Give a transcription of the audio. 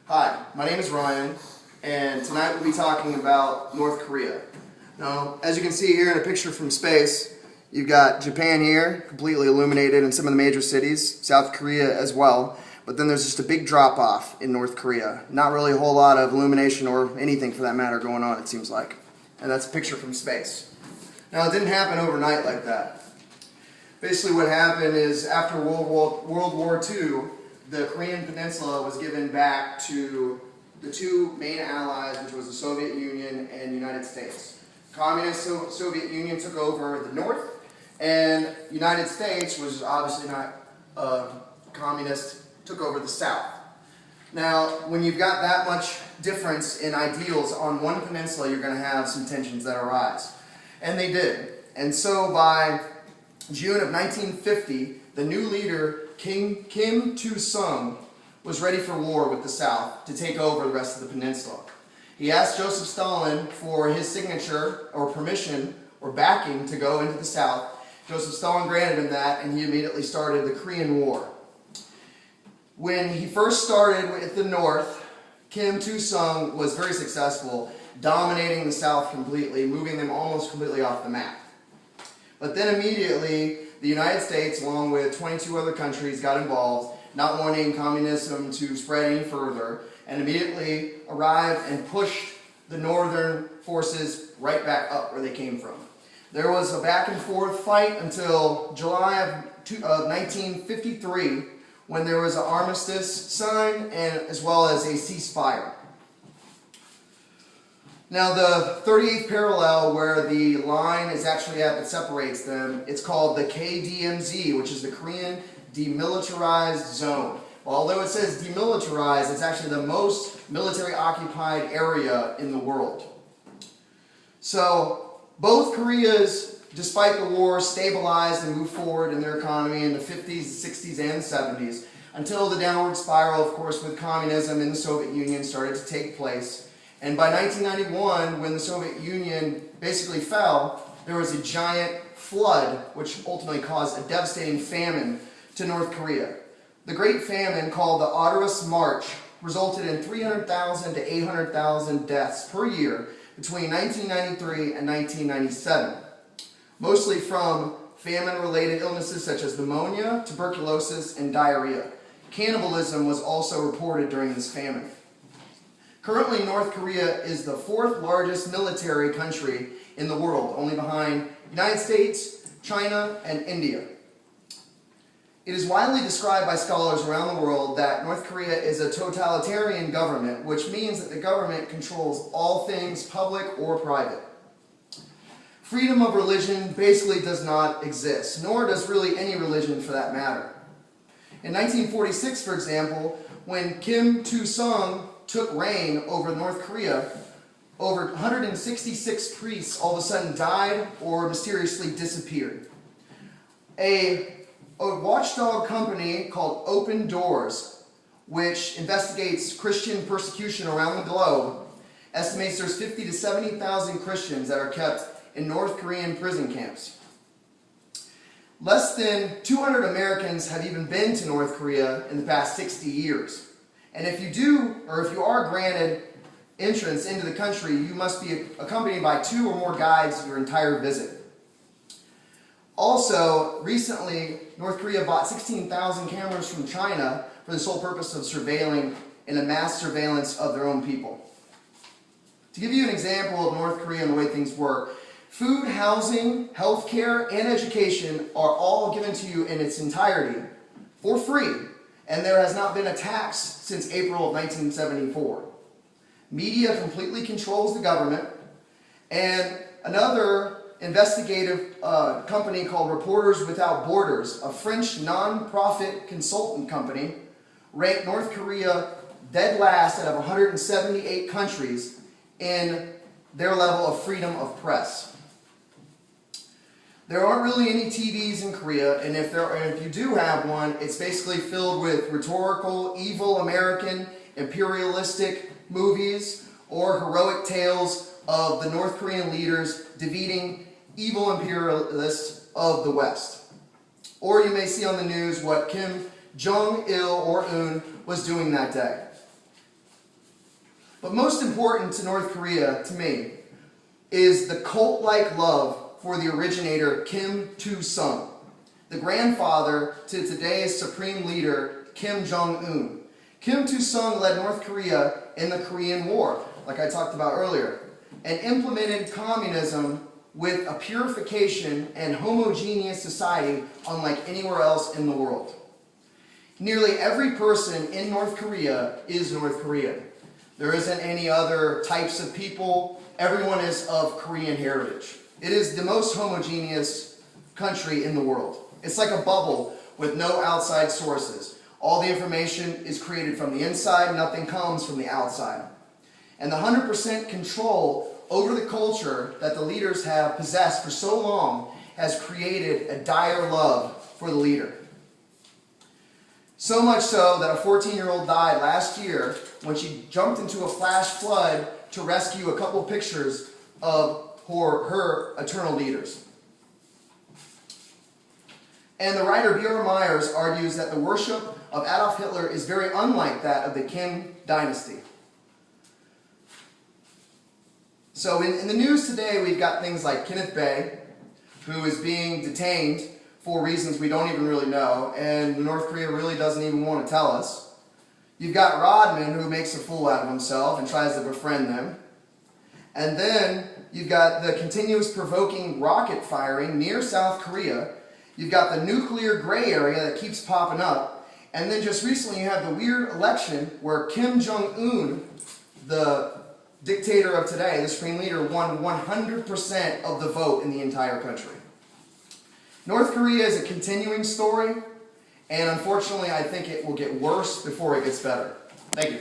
Hi, my name is Ryan, and tonight we'll be talking about North Korea. Now, as you can see here in a picture from space, you've got Japan here, completely illuminated in some of the major cities, South Korea as well, but then there's just a big drop-off in North Korea. Not really a whole lot of illumination or anything for that matter going on, it seems like. And that's a picture from space. Now, it didn't happen overnight like that. Basically what happened is after World War II, the Korean Peninsula was given back to the two main allies, which was the Soviet Union and the United States. Communist Soviet Union took over the north, and United States, which is obviously not communist, took over the south. Now, when you've got that much difference in ideals on one peninsula, you're going to have some tensions that arise. And they did. And so by June of 1950, the new leader, Kim Il-sung, was ready for war with the South to take over the rest of the peninsula. He asked Joseph Stalin for his signature or permission or backing to go into the South. Joseph Stalin granted him that, and he immediately started the Korean War. When he first started with the North, Kim Il-sung was very successful, dominating the South completely, moving them almost completely off the map. But then immediately, the United States, along with 22 other countries, got involved, not wanting communism to spread any further, and immediately arrived and pushed the northern forces right back up where they came from. There was a back and forth fight until July of 1953, when there was an armistice signed, and as well as a ceasefire. Now, the 38th parallel, where the line is actually at that separates them, it's called the KDMZ, which is the Korean Demilitarized Zone. Well, although it says demilitarized, it's actually the most military-occupied area in the world. So, both Koreas, despite the war, stabilized and moved forward in their economy in the 50s, 60s, and 70s, until the downward spiral, of course, with communism in the Soviet Union started to take place. And by 1991, when the Soviet Union basically fell, there was a giant flood, which ultimately caused a devastating famine to North Korea. The Great Famine, called the Arduous March, resulted in 300,000 to 800,000 deaths per year between 1993 and 1997, mostly from famine-related illnesses such as pneumonia, tuberculosis, and diarrhea. Cannibalism was also reported during this famine. Currently, North Korea is the fourth largest military country in the world, only behind the United States, China, and India. It is widely described by scholars around the world that North Korea is a totalitarian government, which means that the government controls all things public or private. Freedom of religion basically does not exist, nor does really any religion for that matter. In 1946, for example, when Kim Il-sung took reign over North Korea, over 166 priests all of a sudden died or mysteriously disappeared. A watchdog company called Open Doors, which investigates Christian persecution around the globe, estimates there's 50 to 70,000 Christians that are kept in North Korean prison camps. Less than 200 Americans have even been to North Korea in the past 60 years. And if you do, or if you are granted entrance into the country, you must be accompanied by 2 or more guides your entire visit. Also, recently, North Korea bought 16,000 cameras from China for the sole purpose of surveilling in a mass surveillance of their own people. To give you an example of North Korea and the way things work, food, housing, healthcare, and education are all given to you in its entirety for free. And there has not been a tax since April of 1974. Media completely controls the government, and another investigative company called Reporters Without Borders, a French non-profit consultant company, ranked North Korea dead last out of 178 countries in their level of freedom of press. There aren't really any TVs in Korea, and if you do have one, it's basically filled with rhetorical, evil American, imperialistic movies or heroic tales of the North Korean leaders defeating evil imperialists of the West. Or you may see on the news what Kim Jong-il or Un was doing that day. But most important to North Korea, to me, is the cult-like love for the originator Kim Il-sung, the grandfather to today's supreme leader Kim Jong-un. Kim Il-sung led North Korea in the Korean War, like I talked about earlier, and implemented communism with a purification and homogeneous society unlike anywhere else in the world. Nearly every person in North Korea is North Korean. There isn't any other types of people. Everyone is of Korean heritage. It is the most homogeneous country in the world. It's like a bubble with no outside sources. All the information is created from the inside, nothing comes from the outside. And the 100% control over the culture that the leaders have possessed for so long has created a dire love for the leader. So much so that a 14-year-old died last year when she jumped into a flash flood to rescue a couple pictures of her eternal leaders. And the writer B.R. Myers argues that the worship of Adolf Hitler is very unlike that of the Kim dynasty. So in the news today, we've got things like Kenneth Bae, who is being detained for reasons we don't even really know, and North Korea really doesn't even want to tell us. You've got Rodman, who makes a fool out of himself and tries to befriend them. And then you've got the continuous provoking rocket firing near South Korea. You've got the nuclear gray area that keeps popping up. And then just recently you have the weird election where Kim Jong-un, the dictator of today, the supreme leader, won 100% of the vote in the entire country. North Korea is a continuing story, and unfortunately I think it will get worse before it gets better. Thank you.